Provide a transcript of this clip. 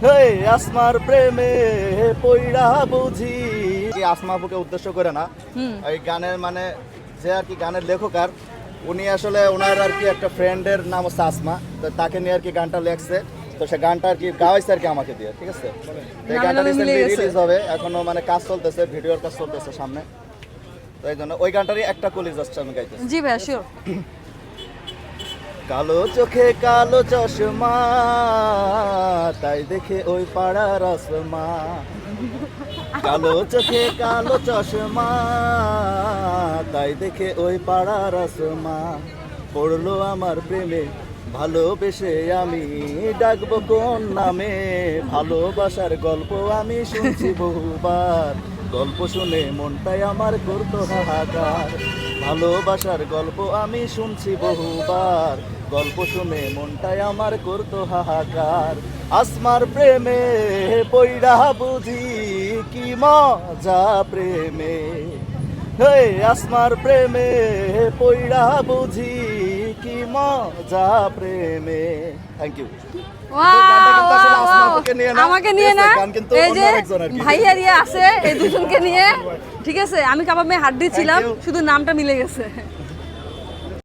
হেই আসমার প্রেমে পইড়া বুঝি। আসমা আপুকে উদ্দেশ্য করে না, এই গানের মানে যে আর কি গানের লেখক আর উনি আসলে ওনার আর কি একটা ফ্রেন্ডের নাম হচ্ছে আসমা, তো তাকে নিয়ে আর কি গানটা লেখছে। তো সে গানটা আর কি গাওয়াইছে আর কি আমাকে দিয়ে, ঠিক আছে। এই গানটা রিসেন্টলি রিলিজ হবে, এখনো মানে কাজ চলতেছে, ভিডিওর কাজ চলতেছে সামনে। তো এই জন্য ওই গানটারই একটা কলি জাস্ট আমি গাইতেছি। জি ভাই শিওর। কালো চোখে কালো চশমা, তাই দেখে ওই পাড়ার আসমা। কালো চোখে কালো চশমা, তাই দেখে ওই পাড়ার আসমা। পড়লো আমার প্রেমে ভালোবেসে আমি ডাকবো কোন নামে। ভালোবাসার গল্প আমি শুনছি বহুবার, গল্প শুনে মনটাই আমার করতো হাহাকার। ভালোবাসার গল্প আমি শুনছি বহুবার, গল্প শুনে মনটাই আমার করতো হাহাকার। আসমার প্রেমে পইড়া বুঝি কি মজা প্রেমে। হে আসমার প্রেমে পইড়া বুঝি কি মজা প্রেমে। Thank you. আমাকে নিয়ে না, এই যে ভাইয়া রিয়া আছে, এই দুজনকে নিয়ে, ঠিক আছে। আমি কাবাব মে হাত দিয়েছিলাম, শুধু নামটা মিলে গেছে।